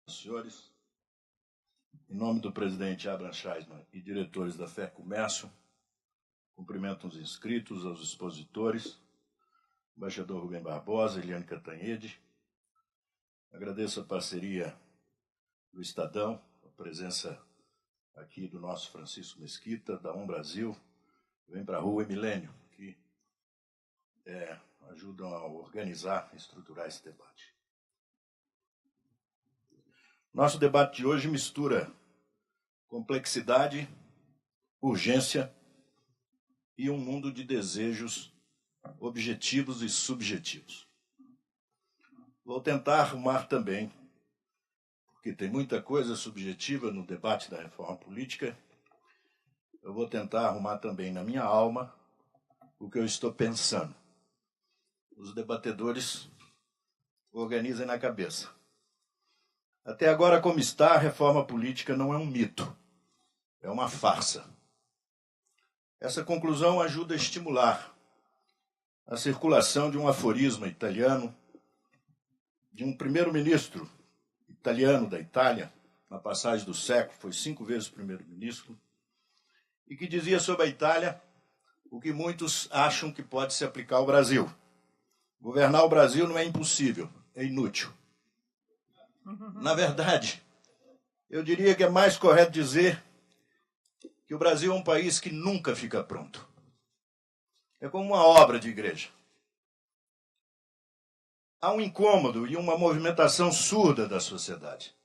Senhores, em nome do presidente Abraham Scheisman e diretores da FEComércio, cumprimento os inscritos, aos expositores, embaixador Rubem Barbosa, Eliane Cantanhede. Agradeço a parceria do Estadão, a presença aqui do nosso Francisco Mesquita, da Brasil, vem para a Rua e Milênio, que ajudam a organizar e estruturar esse debate. Nosso debate de hoje mistura complexidade, urgência e um mundo de desejos objetivos e subjetivos. Vou tentar arrumar também, porque tem muita coisa subjetiva no debate da reforma política, eu vou tentar arrumar também na minha alma o que eu estou pensando. Os debatedores organizem na cabeça. Até agora, como está, a reforma política não é um mito, é uma farsa. Essa conclusão ajuda a estimular a circulação de um aforismo italiano, de um primeiro-ministro italiano da Itália, na passagem do século, foi 5 vezes primeiro-ministro, e que dizia sobre a Itália o que muitos acham que pode se aplicar ao Brasil. Governar o Brasil não é impossível, é inútil. Na verdade, eu diria que é mais correto dizer que o Brasil é um país que nunca fica pronto. É como uma obra de igreja. Há um incômodo e uma movimentação surda da sociedade.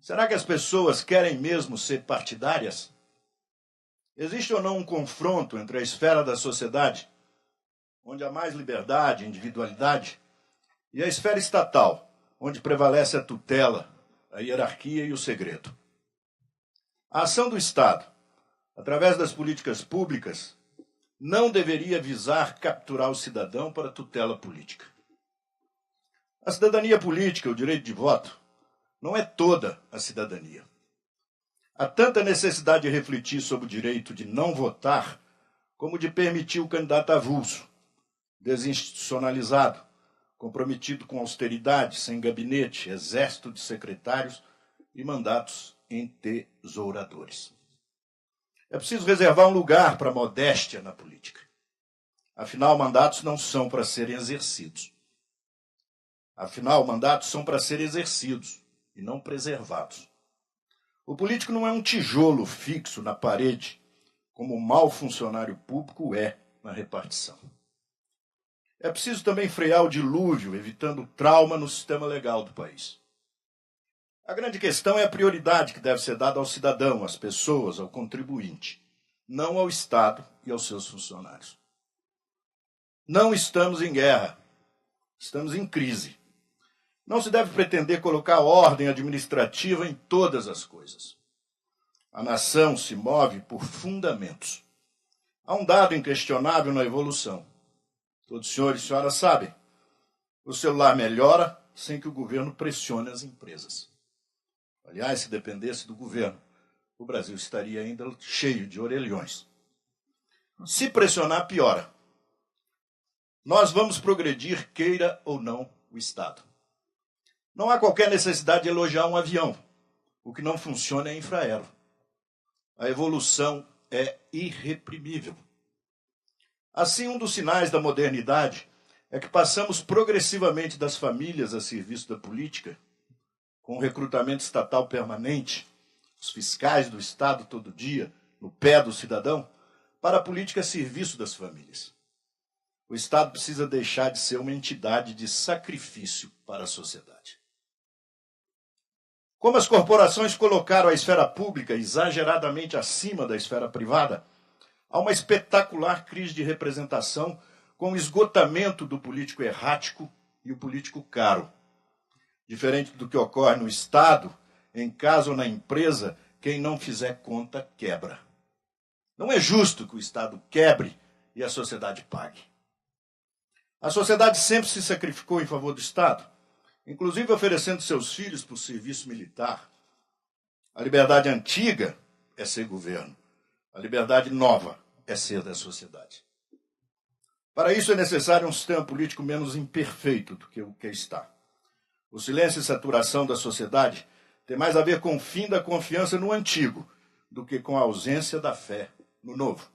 Será que as pessoas querem mesmo ser partidárias? Existe ou não um confronto entre a esfera da sociedade, onde há mais liberdade, individualidade, e a esfera estatal, onde prevalece a tutela, a hierarquia e o segredo? A ação do Estado, através das políticas públicas, não deveria visar capturar o cidadão para tutela política. A cidadania política, o direito de voto, não é toda a cidadania. Há tanta necessidade de refletir sobre o direito de não votar, como de permitir o candidato avulso, desinstitucionalizado, comprometido com austeridade, sem gabinete, exército de secretários e mandatos entesouradores. É preciso reservar um lugar para a modéstia na política. Afinal, mandatos não são para serem exercidos. Afinal, mandatos são para serem exercidos e não preservados. O político não é um tijolo fixo na parede, como o mau funcionário público é na repartição. É preciso também frear o dilúvio, evitando trauma no sistema legal do país. A grande questão é a prioridade que deve ser dada ao cidadão, às pessoas, ao contribuinte, não ao Estado e aos seus funcionários. Não estamos em guerra, estamos em crise. Não se deve pretender colocar ordem administrativa em todas as coisas. A nação se move por fundamentos. Há um dado inquestionável na evolução. Todos os senhores e senhoras sabem, o celular melhora sem que o governo pressione as empresas. Aliás, se dependesse do governo, o Brasil estaria ainda cheio de orelhões. Se pressionar, piora. Nós vamos progredir, queira ou não, o Estado. Não há qualquer necessidade de elogiar um avião. O que não funciona é infraero. A evolução é irreprimível. Assim, um dos sinais da modernidade é que passamos progressivamente das famílias a serviço da política, com o recrutamento estatal permanente, os fiscais do Estado todo dia, no pé do cidadão, para a política a serviço das famílias. O Estado precisa deixar de ser uma entidade de sacrifício para a sociedade. Como as corporações colocaram a esfera pública exageradamente acima da esfera privada, há uma espetacular crise de representação com o esgotamento do político errático e o político caro. Diferente do que ocorre no Estado, em casa ou na empresa, quem não fizer conta quebra. Não é justo que o Estado quebre e a sociedade pague. A sociedade sempre se sacrificou em favor do Estado, inclusive oferecendo seus filhos para o serviço militar. A liberdade antiga é ser governo. A liberdade nova é ser da sociedade. Para isso é necessário um sistema político menos imperfeito do que o que está. O silêncio e saturação da sociedade tem mais a ver com o fim da confiança no antigo do que com a ausência da fé no novo.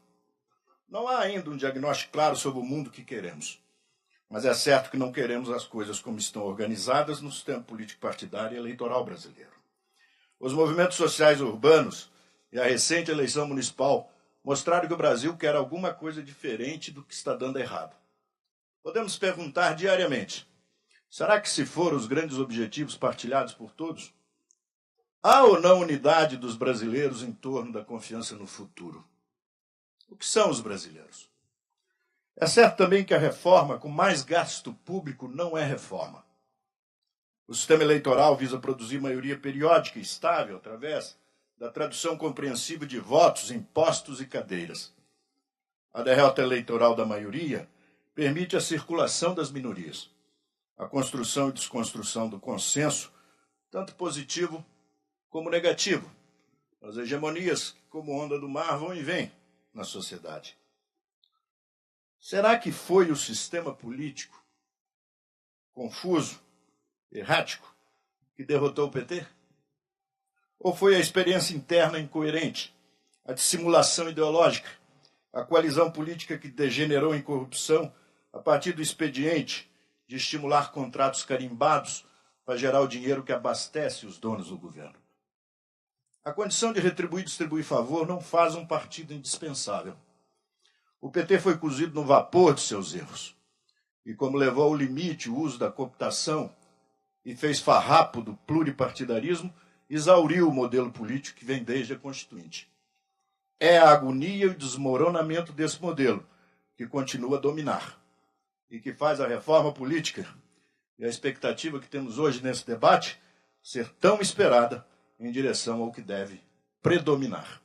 Não há ainda um diagnóstico claro sobre o mundo que queremos, mas é certo que não queremos as coisas como estão organizadas no sistema político partidário e eleitoral brasileiro. Os movimentos sociais urbanos e a recente eleição municipal mostraram que o Brasil quer alguma coisa diferente do que está dando errado. Podemos perguntar diariamente, será que se for os grandes objetivos partilhados por todos? Há ou não unidade dos brasileiros em torno da confiança no futuro? O que são os brasileiros? É certo também que a reforma com mais gasto público não é reforma. O sistema eleitoral visa produzir maioria periódica e estável através da tradução compreensível de votos, impostos e cadeiras. A derrota eleitoral da maioria permite a circulação das minorias, a construção e desconstrução do consenso, tanto positivo como negativo. As hegemonias, como onda do mar, vão e vêm na sociedade. Será que foi o sistema político confuso, errático, que derrotou o PT? Ou foi a experiência interna incoerente, a dissimulação ideológica, a coalizão política que degenerou em corrupção a partir do expediente de estimular contratos carimbados para gerar o dinheiro que abastece os donos do governo? A condição de retribuir e distribuir favor não faz um partido indispensável. O PT foi cozido no vapor de seus erros. E como levou ao limite o uso da cooptação e fez farrapo do pluripartidarismo, exauriu o modelo político que vem desde a Constituinte. É a agonia e o desmoronamento desse modelo que continua a dominar e que faz a reforma política e a expectativa que temos hoje nesse debate ser tão esperada em direção ao que deve predominar.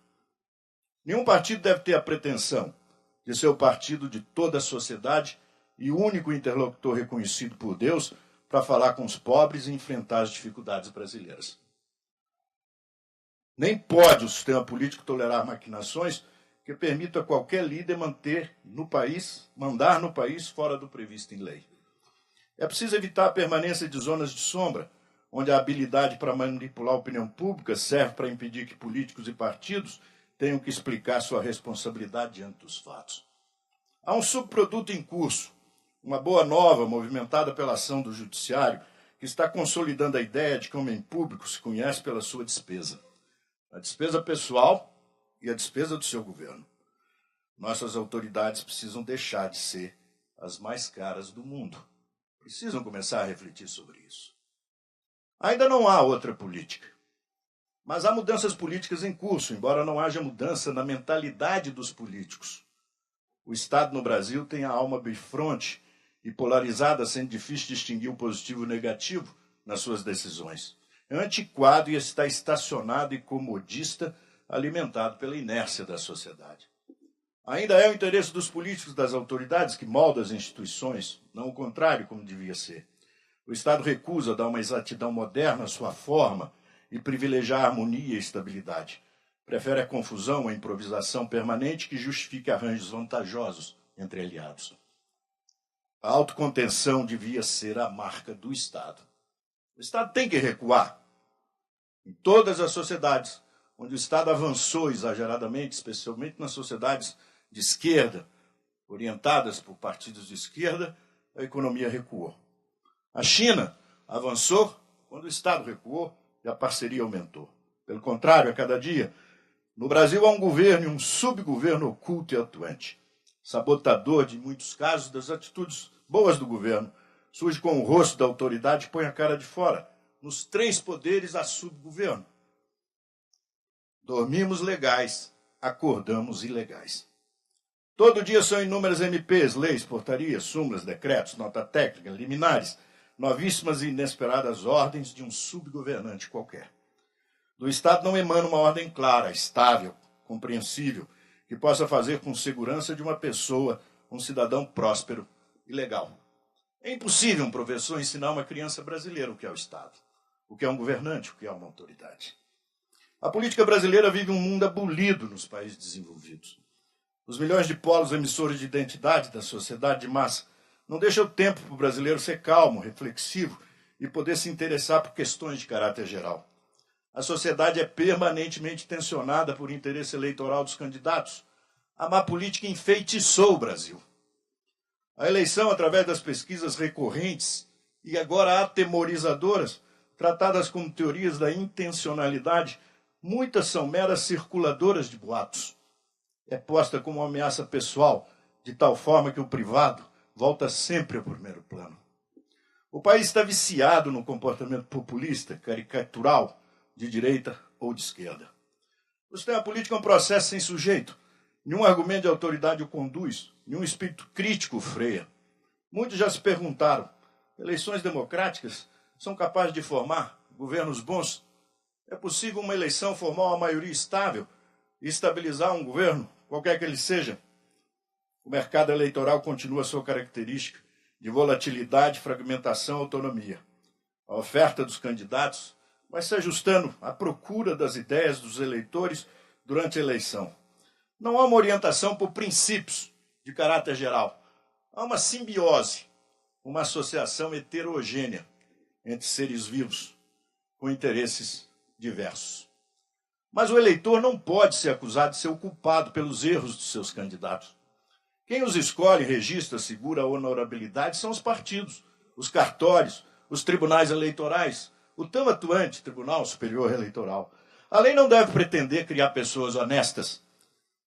Nenhum partido deve ter a pretensão de ser o partido de toda a sociedade e o único interlocutor reconhecido por Deus para falar com os pobres e enfrentar as dificuldades brasileiras. Nem pode o sistema político tolerar maquinações que permitam a qualquer líder mandar no país fora do previsto em lei. É preciso evitar a permanência de zonas de sombra, onde a habilidade para manipular a opinião pública serve para impedir que políticos e partidos tenham que explicar sua responsabilidade diante dos fatos. Há um subproduto em curso, uma boa nova movimentada pela ação do judiciário, que está consolidando a ideia de que o homem público se conhece pela sua despesa. A despesa pessoal e a despesa do seu governo. Nossas autoridades precisam deixar de ser as mais caras do mundo. Precisam começar a refletir sobre isso. Ainda não há outra política. Mas há mudanças políticas em curso, embora não haja mudança na mentalidade dos políticos. O Estado no Brasil tem a alma bifronte e polarizada, sendo difícil distinguir o positivo e o negativo nas suas decisões. É antiquado e está estacionado e comodista, alimentado pela inércia da sociedade. Ainda é o interesse dos políticos e das autoridades que moldam as instituições, não o contrário, como devia ser. O Estado recusa dar uma exatidão moderna à sua forma e privilegiar a harmonia e estabilidade. Prefere a confusão, a improvisação permanente que justifique arranjos vantajosos entre aliados. A autocontenção devia ser a marca do Estado. O Estado tem que recuar. Em todas as sociedades onde o Estado avançou exageradamente, especialmente nas sociedades de esquerda, orientadas por partidos de esquerda, a economia recuou. A China avançou quando o Estado recuou e a parceria aumentou. Pelo contrário, a cada dia, no Brasil há um governo e um subgoverno oculto e atuante, sabotador de, em muitos casos, das atitudes boas do governo. Surge com o rosto da autoridade e põe a cara de fora. Nos 3 poderes há subgoverno. Dormimos legais, acordamos ilegais. Todo dia são inúmeras MPs, leis, portarias, súmulas, decretos, nota técnica, liminares, novíssimas e inesperadas ordens de um subgovernante qualquer. Do Estado não emana uma ordem clara, estável, compreensível, que possa fazer com segurança de uma pessoa, um cidadão próspero e legal. É impossível um professor ensinar uma criança brasileira o que é o Estado, o que é um governante, o que é uma autoridade. A política brasileira vive um mundo abolido nos países desenvolvidos. Os milhões de polos emissores de identidade da sociedade de massa não deixam tempo para o brasileiro ser calmo, reflexivo e poder se interessar por questões de caráter geral. A sociedade é permanentemente tensionada por interesse eleitoral dos candidatos. A má política enfeitiçou o Brasil. A eleição, através das pesquisas recorrentes e agora atemorizadoras, tratadas como teorias da intencionalidade, muitas são meras circuladoras de boatos. É posta como uma ameaça pessoal, de tal forma que o privado volta sempre ao primeiro plano. O país está viciado no comportamento populista, caricatural, de direita ou de esquerda. O sistema político é um processo sem sujeito. Nenhum argumento de autoridade o conduz, nenhum espírito crítico o freia. Muitos já se perguntaram, eleições democráticas são capazes de formar governos bons? É possível uma eleição formar uma maioria estável e estabilizar um governo, qualquer que ele seja? O mercado eleitoral continua a sua característica de volatilidade, fragmentação e autonomia. A oferta dos candidatos vai se ajustando à procura das ideias dos eleitores durante a eleição. Não há uma orientação por princípios de caráter geral. Há uma simbiose, uma associação heterogênea entre seres vivos com interesses diversos. Mas o eleitor não pode ser acusado de ser o culpado pelos erros dos seus candidatos. Quem os escolhe, registra, segura a honorabilidade são os partidos, os cartórios, os tribunais eleitorais, o tão atuante Tribunal Superior Eleitoral. A lei não deve pretender criar pessoas honestas,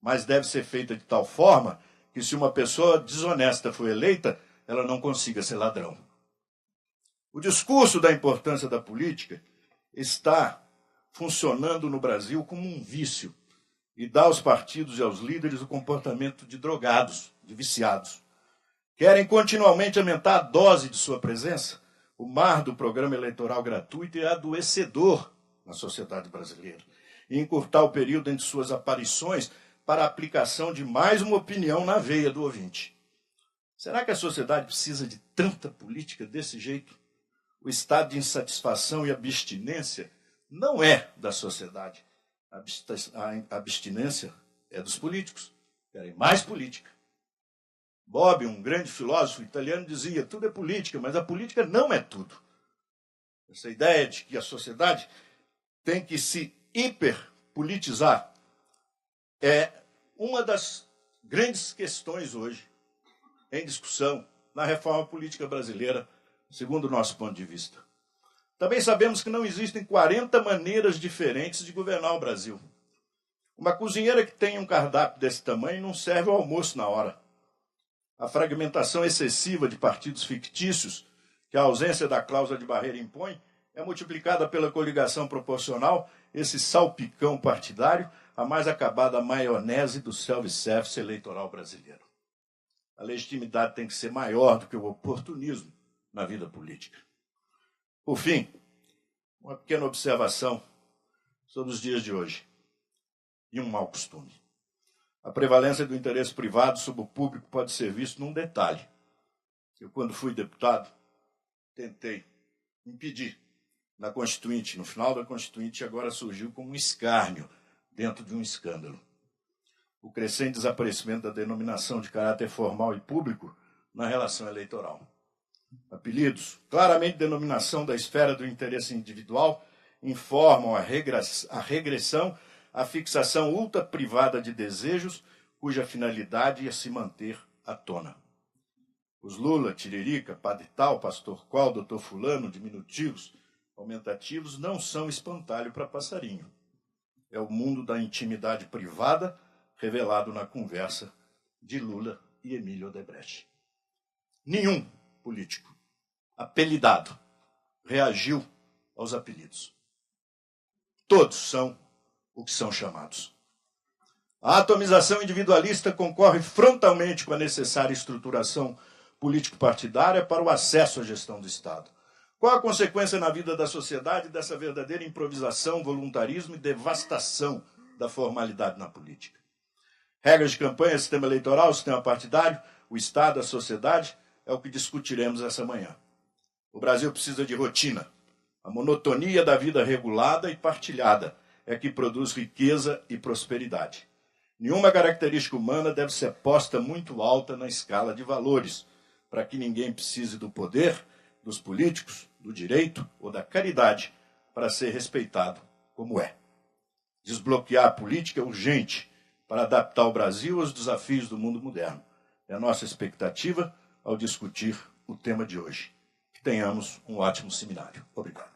mas deve ser feita de tal forma que, se uma pessoa desonesta for eleita, ela não consiga ser ladrão. O discurso da importância da política está funcionando no Brasil como um vício e dá aos partidos e aos líderes o comportamento de drogados, de viciados. Querem continuamente aumentar a dose de sua presença. O mar do programa eleitoral gratuito é adoecedor na sociedade brasileira e encurtar o período entre suas aparições para a aplicação de mais uma opinião na veia do ouvinte. Será que a sociedade precisa de tanta política desse jeito? O estado de insatisfação e abstinência não é da sociedade. A abstinência é dos políticos. Querem mais política. Bob, um grande filósofo italiano, dizia: tudo é política, mas a política não é tudo. Essa ideia de que a sociedade tem que se hiperpolitizar é uma das grandes questões hoje em discussão na reforma política brasileira, segundo o nosso ponto de vista. Também sabemos que não existem 40 maneiras diferentes de governar o Brasil. Uma cozinheira que tem um cardápio desse tamanho não serve ao almoço na hora. A fragmentação excessiva de partidos fictícios, que a ausência da cláusula de barreira impõe, é multiplicada pela coligação proporcional, esse salpicão partidário, a mais acabada maionese do self-service eleitoral brasileiro. A legitimidade tem que ser maior do que o oportunismo na vida política. Por fim, uma pequena observação sobre os dias de hoje e um mau costume. A prevalência do interesse privado sobre o público pode ser visto num detalhe. Eu, quando fui deputado, tentei impedir na Constituinte, no final da Constituinte, agora surgiu como um escárnio dentro de um escândalo. O crescente desaparecimento da denominação de caráter formal e público na relação eleitoral. Apelidos, claramente denominação da esfera do interesse individual, informam a regressão, a fixação ultra-privada de desejos, cuja finalidade é se manter à tona. Os Lula, Tiririca, Padre Tal, Pastor Qual, Doutor Fulano, diminutivos, aumentativos, não são espantalho para passarinho. É o mundo da intimidade privada revelado na conversa de Lula e Emílio Odebrecht. Nenhum político apelidado reagiu aos apelidos. Todos são o que são chamados. A atomização individualista concorre frontalmente com a necessária estruturação político-partidária para o acesso à gestão do Estado. Qual a consequência na vida da sociedade dessa verdadeira improvisação, voluntarismo e devastação da formalidade na política? Regras de campanha, sistema eleitoral, sistema partidário, o Estado, a sociedade, é o que discutiremos essa manhã. O Brasil precisa de rotina. A monotonia da vida regulada e partilhada é que produz riqueza e prosperidade. Nenhuma característica humana deve ser posta muito alta na escala de valores, para que ninguém precise do poder, dos políticos, do direito ou da caridade para ser respeitado como é. Desbloquear a política é urgente para adaptar o Brasil aos desafios do mundo moderno. É a nossa expectativa ao discutir o tema de hoje. Que tenhamos um ótimo seminário. Obrigado.